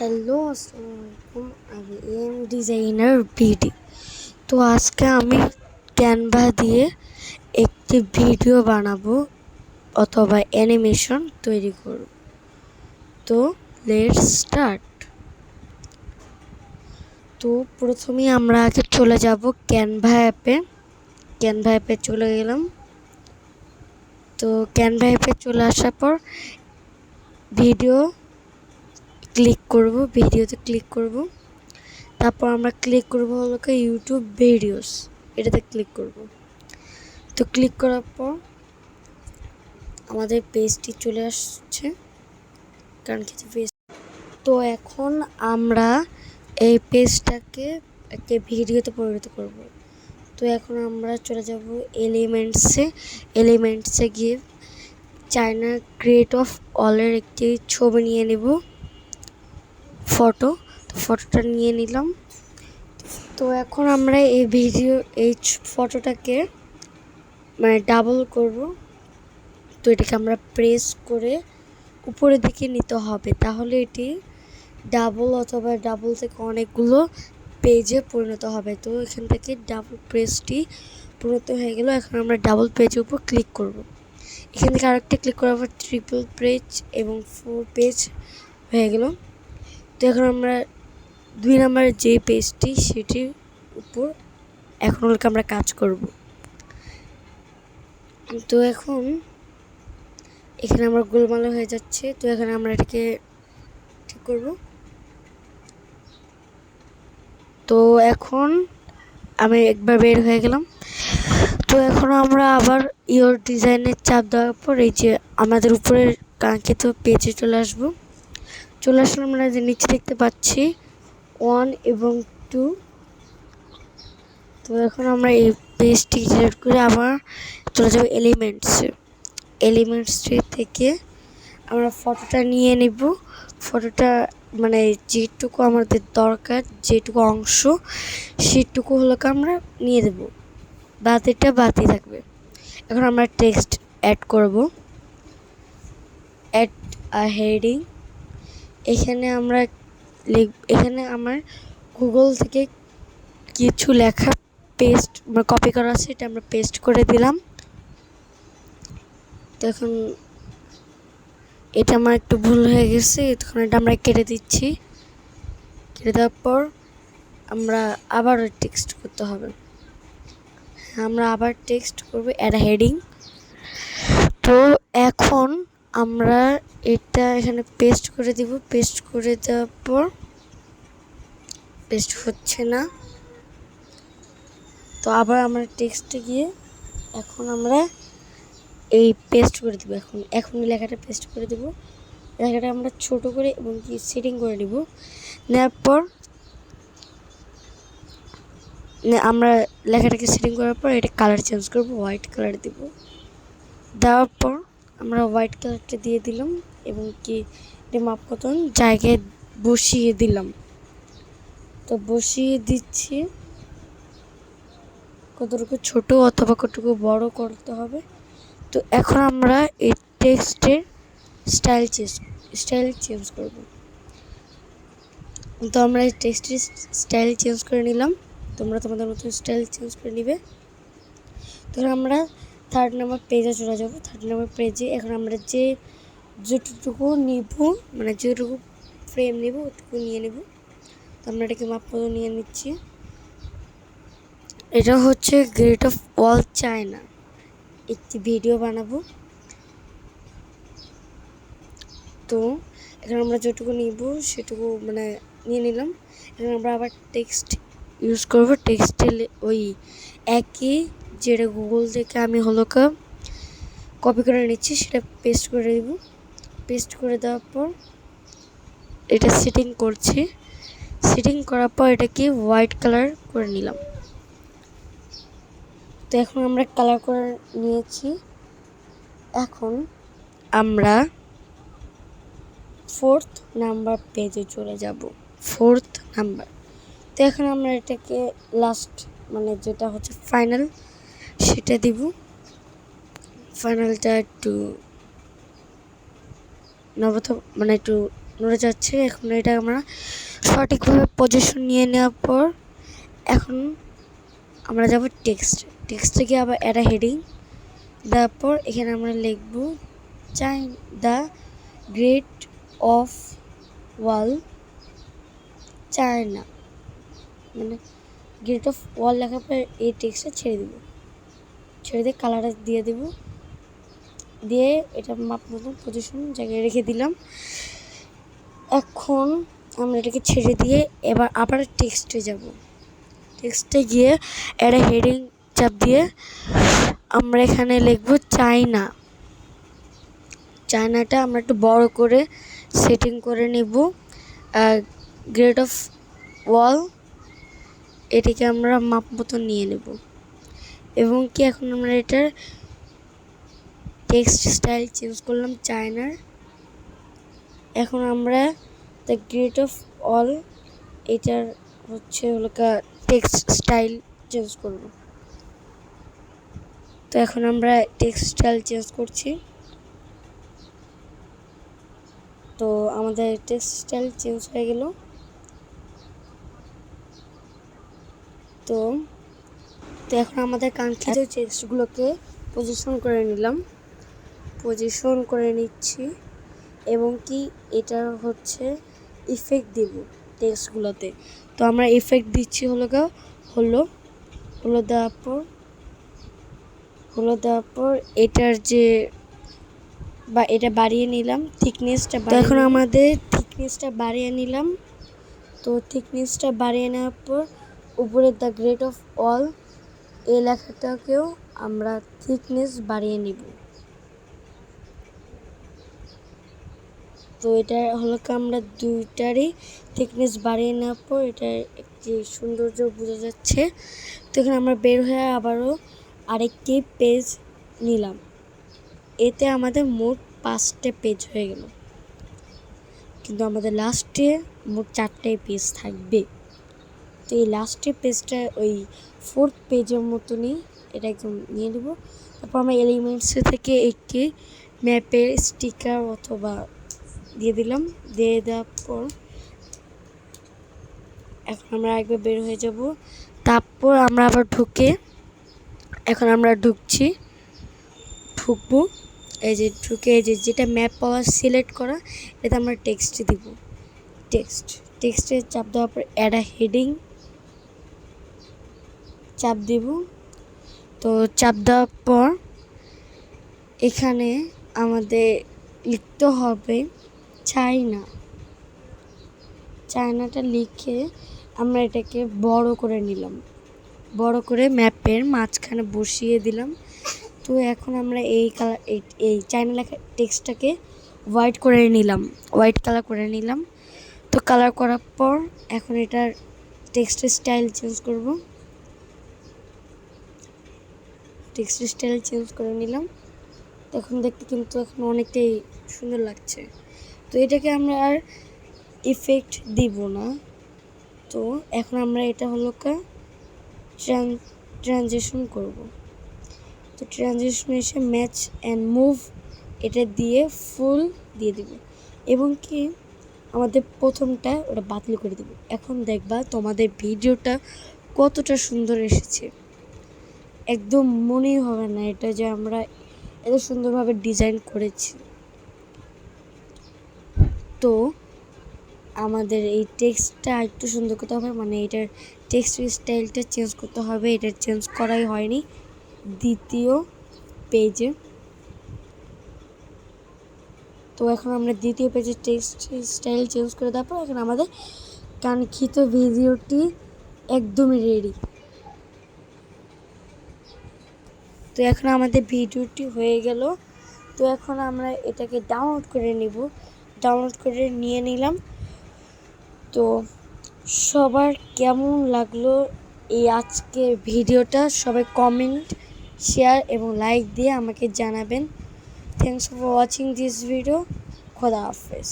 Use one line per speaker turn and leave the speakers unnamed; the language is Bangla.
হ্যালো, আসসালামু আলাইকুম। আমি এম ডিজাইনার বিডি। তো আজকে আমি ক্যানভা দিয়ে একটি ভিডিও বানাবো অথবা অ্যানিমেশন তৈরি করব। তো লেটস স্টার্ট। তো প্রথমেই আমরা আগে চলে যাব ক্যানভা অ্যাপে চলে গেলাম। তো ক্যানভা অ্যাপে চলে আসার পর ভিডিওতে ক্লিক করব। তারপর আমরা ক্লিক করব হলো ইউটিউব ভিডিওস, এটাতে ক্লিক করব। তো ক্লিক করার পর আমাদের পেজটি চলে আসছে, কাঙ্ক্ষিত পেজ। তো এখন আমরা এই পেজটাকে একটা ভিডিওতে পরিণত করব। তো এখন আমরা চলে যাব এলিমেন্টসে গিয়ে চায়না ক্রিয়েট অফ অলের একটি ছবি নিয়ে নেব, ফটোটা নিয়ে নিলাম। তো এখন আমরা এই ফটোটাকে ডাবল করব। তো এটাকে আমরা প্রেস করে উপরের দিকে নিতে হবে, তাহলে এটি ডাবল থেকে অনেকগুলো পেজে পরিণত হবে। তো এখান থেকে ডাবল পেজটি পরিণত হয়ে গেল। এখন আমরা ডাবল পেজের উপর ক্লিক করব। এখান থেকে আরেকটা ক্লিক করার পর ট্রিপল পেজ এবং 4 পেজ হয়ে গেল। তো এখন আমরা 2 নম্বরের যে পেজটি সেটির উপর এখন আমরা কাজ করব। তো এখন এখানে আমার গোলমাল হয়ে যাচ্ছে। তো এখানে আমরা এটাকে ঠিক করব। তো এখন আমি একবার বের হয়ে গেলাম। তো এখন আমরা আবার ইওর ডিজাইনের চাপ দেওয়ার পর এই যে আমাদের উপরের কাঙ্ক্ষিত পেজে চলে আসলে আমরা যে নিচে দেখতে পাচ্ছি 1 এবং 2। তো এখন আমরা এই পেজটি সিলেক্ট করে আবার চলে যাব এলিমেন্টস থেকে আমরা ফটোটা নিয়ে নেব। ফটোটা যেটুকু আমাদের দরকার, যেটুকু অংশ সেটুকু আমরা নিয়ে দেব, বাকিটা বাকি থাকবে। এখন আমরা টেক্সট অ্যাড করব, অ্যাড আ হেডিং। এখানে আমার গুগল থেকে কিছু লেখা কপি করা আছে, এটা আমরা পেস্ট করে দিলাম। তো এখন এটা আমার একটু ভুল হয়ে গেছে, তখন এটা আমরা কেটে দিচ্ছি। কেটে দেওয়ার পর আমরা আবার টেক্সট করতে হবে। আমরা আবার টেক্সট করব, অ্যাড হেডিং। তো এখন আমরা এটা এখানে পেস্ট করে দিব। পেস্ট করে দেওয়ার পর পেস্ট হচ্ছে না, তো আবার আমরা টেক্সটে গিয়ে এখন আমরা এই পেস্ট করে দিব। এখন লেখাটা পেস্ট করে দেব। লেখাটা আমরা ছোট করে এবং সেটিং করে নিব। নেওয়ার পর আমরা লেখাটাকে সেটিং করার পর এটা কালার চেঞ্জ করব, হোয়াইট কালার দেব। দেওয়ার পর আমরা হোয়াইট কালারটা দিয়ে দিলাম এবং মাপ মতন জায়গায় বসিয়ে দিলাম। তো বসিয়ে দিচ্ছি, কতটুকু ছোট অথবা কতটুকু বড় করতে হবে। তো এখন আমরা এই টেক্সটের স্টাইল চেঞ্জ করব। তো আমরা এই টেক্সটের স্টাইল চেঞ্জ করে নিলাম। তোমরা তোমাদের মতো স্টাইল চেঞ্জ করে নিবে। তো আমরা 3rd নাম্বার পেজে চলে যাব। 3rd নাম্বার পেজে এখন আমরা যেটুকু নিব, যেটুকু ফ্রেম নেব ওটুকু নিয়ে নেব। তো আমরা এটাকে মাপ মতো নিয়ে নিচ্ছি। এটা হচ্ছে গ্রেট অফ অল চায়না, একটি ভিডিও বানাবো। তো এখন আমরা যেটুকু নিব সেটুকু নিয়ে নিলাম। এখন আমরা আবার টেক্সট ইউজ করব। টেক্সটে ওই একই যেটা গুগল থেকে আমি কপি করে নিচ্ছি সেটা পেস্ট করে দেব। পেস্ট করে দেওয়ার পর এটা সেটিং করছি। সেটিং করার পর এটাকে হোয়াইট কালার করে নিলাম। তো এখন আমরা কালার করে নিয়েছি। এখন আমরা 4th নাম্বার পেজে চলে যাব। 4th number. তো এখন আমরা এটাকে লাস্ট যেটা হচ্ছে ফাইনাল সেটা দিব। ফাইনালটা একটু একটু নড়ে যাচ্ছে। এখন এটা আমরা সঠিকভাবে পজিশন নিয়ে নেওয়ার পর এখন আমরা যাব টেক্সটে গিয়ে আবার একটা হেডিং দেওয়ার পর এখানে আমরা লিখব the great of wall China, মানে গ্রেট অফ ওয়াল লেখার পর এই টেক্সটটা ছেড়ে দিয়ে কালারটা দিয়ে দেব, দিয়ে এটা মাপ মতন পজিশন জায়গায় রেখে দিলাম। এখন আমরা এটাকে ছেড়ে দিয়ে এবার আবার টেক্সটে যাব। টেক্সটে গিয়ে একটা হেডিং চাপ দিয়ে আমরা এখানে লিখব চায়নাটা আমরা একটু বড় করে সেটিং করে নেব। গ্রেট অফ ওয়াল এটিকে আমরা মাপ মতো নিয়ে নেব এবং কি এখন আমরা এটার টেক্সট স্টাইল চেঞ্জ করলাম চায়নার। এখন আমরা দ্য গ্রেট অফ অল এটার হলো টেক্সট স্টাইল চেঞ্জ করব। তো এখন আমরা টেক্সট স্টাইল চেঞ্জ করছি। তো আমাদের টেক্সট স্টাইল চেঞ্জ হয়ে গেল। তো এখন আমাদের কাঙ্ক্ষিত টেক্সটগুলোকে পজিশন করে নিচ্ছি এবং কি এটা হচ্ছে ইফেক্ট দিব টেক্সটগুলোতে। তো আমরা ইফেক্ট দিচ্ছি হলো দেওয়ার পর এটার যে এটা বাড়িয়ে নিলাম থিকনেসটা। এখন আমাদের থিকনেসটা বাড়িয়ে নিলাম। তো থিকনেসটা বাড়িয়ে নেওয়ার পর উপরে দ্য গ্রেট অফ অল এই লেখাটাকেও আমরা থিকনেস বাড়িয়ে নিব। তো এটা আমরা দুইটারই থিকনেস বাড়িয়ে নেওয়ার পর এটার একটি সৌন্দর্য বোঝা যাচ্ছে। তো এখানে আমরা বের হয়ে আবারও আরেকটি পেজ নিলাম। এতে আমাদের মোট 5টা পেজ হয়ে গেল, কিন্তু আমাদের লাস্টে মোট 4টে পেজ থাকবে। তো এই লাস্টের পেজটা ওই 4th পেজের মতনই এটা একদম নিয়ে নেব। তারপর আমরা এলিমেন্টস থেকে একটি ম্যাপের স্টিকার অথবা দিয়ে দিলাম। দিয়ে দেওয়ার পর এখন আমরা একবার বের হয়ে যাব। তারপর আমরা আবার এখন আমরা ঢুকবো। এই যে যেটা ম্যাপ পাওয়ার সিলেক্ট করা এটা আমরা টেক্সট দিব। টেক্সটে চাপ দেওয়ার পর অ্যাড আ হেডিং চাপ দিব। তো চাপ দেওয়ার পর এখানে আমাদের লিখতে হবে চায়নাটা লিখে আমরা এটাকে বড় করে নিলাম, বড় করে ম্যাপের মাঝখানে বসিয়ে দিলাম। তো এখন আমরা এই চায়না লেখা টেক্সটটাকে হোয়াইট কালার করে নিলাম। তো কালার করার পর এখন এটার টেক্সটের স্টাইল চেঞ্জ করব। টেক্সটের স্টাইল চেঞ্জ করে নিলাম। এখন দেখতে কিন্তু এখন অনেকটাই সুন্দর লাগছে। তো এটাকে আমরা আর ইফেক্ট দিব না। তো এখন আমরা এটা ট্রানজিশন করব। তো ট্রানজিশন এসে ম্যাচ অ্যান্ড মুভ এটা দিয়ে ফুল দিয়ে দিব এবং কি আমাদের প্রথমটা ওটা বাতিল করে দেব। এখন দেখবা তোমাদের ভিডিওটা কতটা সুন্দর এসেছে। একদম মনেই হবে না এটা যে আমরা এত সুন্দরভাবে ডিজাইন করেছি। তো আমাদের এই টেক্সটটা একটু সুন্দর করতে হবে, মানে এটার টেক্সট স্টাইলটা চেঞ্জ করতে হবে। এটা চেঞ্জ করাই হয়নি দ্বিতীয় পেজে। তো এখন আমরা দ্বিতীয় পেজে টেক্সট স্টাইল চেঞ্জ করে দেওয়ার পর এখন আমাদের কাঙ্ক্ষিত ভিডিওটি একদমই রেডি। তো এখন আমাদের ভিডিওটি হয়ে গেল। তো এখন আমরা এটাকে ডাউনলোড করে নিয়ে নিলাম। তো সবার কেমন লাগলো এই আজকের ভিডিওটা সবাই কমেন্ট, শেয়ার এবং লাইক দিয়ে আমাকে জানাবেন। Thanks for watching this video. খোদা হাফেজ।